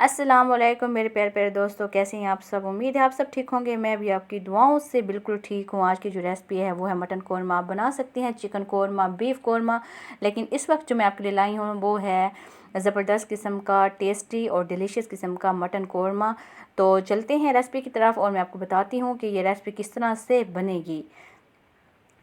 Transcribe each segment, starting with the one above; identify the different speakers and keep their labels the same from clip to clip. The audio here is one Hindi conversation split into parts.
Speaker 1: अस्सलाम वालेकुम मेरे प्यारे प्यारे दोस्तों, कैसे हैं आप सब। उम्मीद है आप सब ठीक होंगे। मैं भी आपकी दुआओं से बिल्कुल ठीक हूँ। आज की जो रेसिपी है वो है मटन कौरमा। आप बना सकती हैं चिकन कौरमा, बीफ कौरमा, लेकिन इस वक्त जो मैं आपके लिए लाई हूँ वो है ज़बरदस्त किस्म का, टेस्टी और डिलीशियस किस्म का मटन कौरमा। तो चलते हैं रेसिपी की तरफ और मैं आपको बताती हूँ कि ये रेसिपी किस तरह से बनेगी।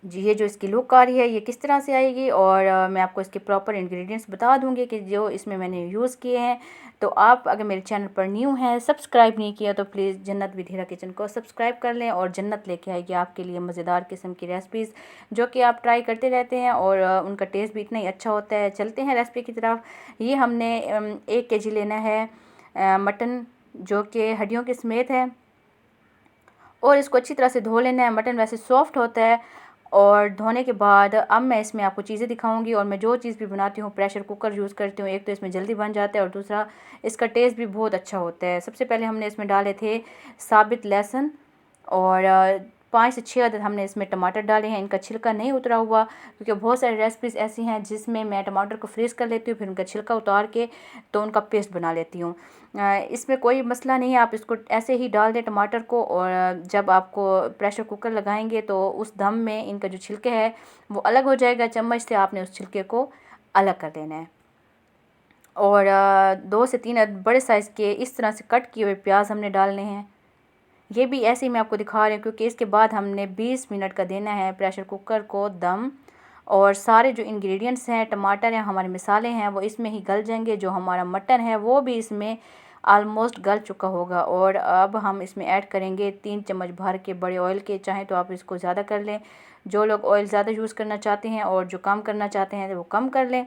Speaker 1: जी, ये जो इसकी लुक आ रही है ये किस तरह से आएगी, और मैं आपको इसके प्रॉपर इंग्रेडिएंट्स बता दूंगी कि जो इसमें मैंने यूज़ किए हैं। तो आप अगर मेरे चैनल पर न्यू हैं, सब्सक्राइब नहीं किया, तो प्लीज़ जन्नत विद हीरा किचन को सब्सक्राइब कर लें। और जन्नत लेके आएगी आपके लिए मज़ेदार किस्म की रेसिपीज़ जो कि आप ट्राई करते रहते हैं और उनका टेस्ट भी इतना ही अच्छा होता है। चलते हैं रेसिपी की तरफ। ये हमने 1 kg लेना है मटन, जो कि हड्डियों के समेत है, और इसको अच्छी तरह से धो लेना है। मटन वैसे सॉफ्ट होता है। और धोने के बाद अब मैं इसमें आपको चीज़ें दिखाऊंगी। और मैं जो चीज़ भी बनाती हूँ प्रेशर कुकर यूज़ करती हूँ। एक तो इसमें जल्दी बन जाता है और दूसरा इसका टेस्ट भी बहुत अच्छा होता है। सबसे पहले हमने इसमें डाले थे साबित लहसुन, और 5 से 6 अदद हमने इसमें टमाटर डाले हैं। इनका छिलका नहीं उतरा हुआ, क्योंकि बहुत सारी रेसिपीज़ ऐसी हैं जिसमें मैं टमाटर को फ्रीज़ कर लेती हूँ, फिर उनका छिलका उतार के तो उनका पेस्ट बना लेती हूँ। इसमें कोई मसला नहीं है, आप इसको ऐसे ही डाल दें टमाटर को। और जब आपको प्रेशर कुकर लगाएंगे तो उस दम में इनका जो छिलके है वो अलग हो जाएगा। चम्मच से आपने उस छिलके को अलग कर देना है। और 2 से 3 बड़े साइज़ के इस तरह से कट किए हुए प्याज हमने डालने हैं। ये भी ऐसे ही मैं आपको दिखा रही हूँ, क्योंकि इसके बाद हमने 20 मिनट का देना है प्रेशर कुकर को दम। और सारे जो इंग्रेडिएंट्स हैं, टमाटर हैं, हमारे मसाले हैं, वो इसमें ही गल जाएंगे। जो हमारा मटन है वो भी इसमें आलमोस्ट गल चुका होगा। और अब हम इसमें ऐड करेंगे 3 चम्मच भर के बड़े ऑयल के। चाहे तो आप इसको ज़्यादा कर लें, जो लोग ऑयल ज़्यादा यूज़ करना चाहते हैं, और जो कम करना चाहते हैं वो कम कर लें।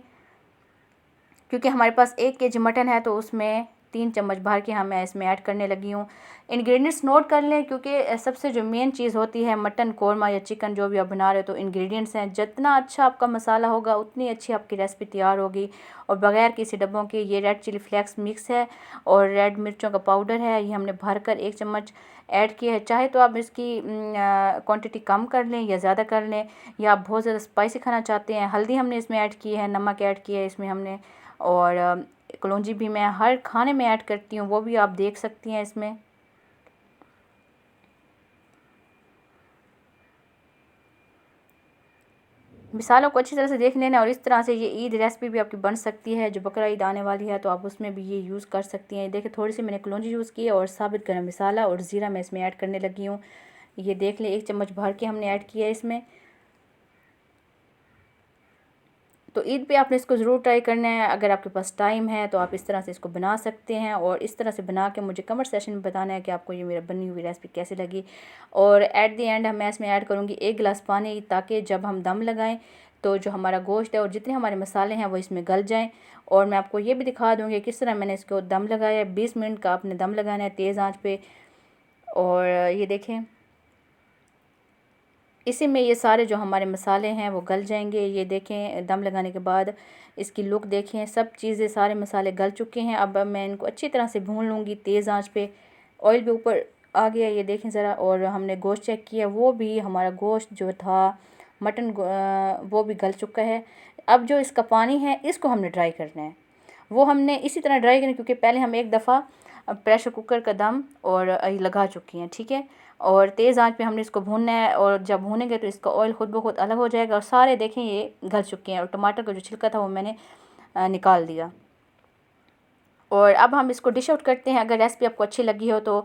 Speaker 1: क्योंकि हमारे पास 1 kg मटन है तो उसमें 3 चम्मच भर के मैं इसमें ऐड करने लगी हूँ। इंग्रेडिएंट्स नोट कर लें, क्योंकि सबसे जो मेन चीज़ होती है मटन कौरमा या चिकन जो भी आप बना रहे हो, तो इंग्रेडिएंट्स हैं। जितना अच्छा आपका मसाला होगा उतनी अच्छी आपकी रेसिपी तैयार होगी। और बगैर किसी डब्बों के ये रेड चिली फ्लेक्स मिक्स है और रेड मिर्चों का पाउडर है, ये हमने भर कर 1 चम्मच ऐड किया है। चाहे तो आप इसकी क्वांटिटी कम कर लें या ज़्यादा कर लें, या आप बहुत ज़्यादा स्पाइसी खाना चाहते हैं। हल्दी हमने इसमें ऐड की है, नमक ऐड किया है इसमें हमने, और कलौंजी भी मैं हर खाने में ऐड करती हूँ, वो भी आप देख सकती हैं इसमें। मिसालों को अच्छी तरह से देख लेना। और इस तरह से ये ईद रेसिपी भी आपकी बन सकती है। जो बकरा ईद आने वाली है तो आप उसमें भी ये यूज़ कर सकती हैं। देखिए, थोड़ी सी मैंने कलौंजी यूज़ की है, और साबित गरम मसाला और ज़ीरा मैं इसमें ऐड करने लगी हूँ। ये देख लें, 1 चम्मच भर के हमने ऐड किया है इसमें। तो ईद पे आपने इसको ज़रूर ट्राई करना है। अगर आपके पास टाइम है तो आप इस तरह से इसको बना सकते हैं, और इस तरह से बना के मुझे कमेंट सेशन में बताना है कि आपको ये मेरा बनी हुई रेसिपी कैसी लगी। और एट द एंड मैं इसमें ऐड करूँगी 1 गिलास पानी, ताकि जब हम दम लगाएं तो जो हमारा गोश्त है और जितने हमारे मसाले हैं वो इसमें गल जाएं। और मैं आपको ये भी दिखा दूँगी किस तरह मैंने इसको दम लगाया है। 20 मिनट का आपने दम लगाना है तेज़ आँच पे। और ये देखें, इसी में ये सारे जो हमारे मसाले हैं वो गल जाएंगे। ये देखें, दम लगाने के बाद इसकी लुक देखें, सब चीज़ें सारे मसाले गल चुके हैं। अब मैं इनको अच्छी तरह से भून लूँगी तेज़ आंच पे। ऑयल भी ऊपर आ गया, ये देखें ज़रा। और हमने गोश्त चेक किया, वो भी हमारा गोश्त जो था मटन वो भी गल चुका है। अब जो इसका पानी है इसको हमने ड्राई करना है। वो हमने इसी तरह ड्राई करना, क्योंकि पहले हम एक दफ़ा प्रेशर कुकर का दम और लगा चुकी हैं, ठीक है। और तेज़ आंच पे हमने इसको भूनना है, और जब भूनेंगे तो इसका ऑयल खुद ब खुद अलग हो जाएगा। और सारे देखें ये गल चुके हैं, और टमाटर का जो छिलका था वो मैंने निकाल दिया। और अब हम इसको डिश आउट करते हैं। अगर रेसिपी आपको अच्छी लगी हो तो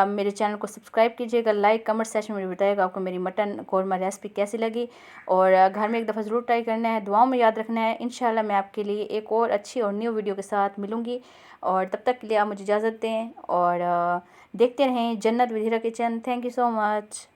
Speaker 1: मेरे चैनल को सब्सक्राइब कीजिएगा, लाइक कमेंट सेशन में बताइएगा आपको मेरी मटन कौरमा रेसिपी कैसी लगी। और घर में एक दफ़ा ज़रूर ट्राई करना है, दुआओं में याद रखना है। इंशाल्लाह मैं आपके लिए एक और अच्छी और न्यू वीडियो के साथ मिलूँगी। और तब तक के लिए आप मुझे इजाज़त दें, और देखते रहें Jannat with Heera kitchen. Thank you so much.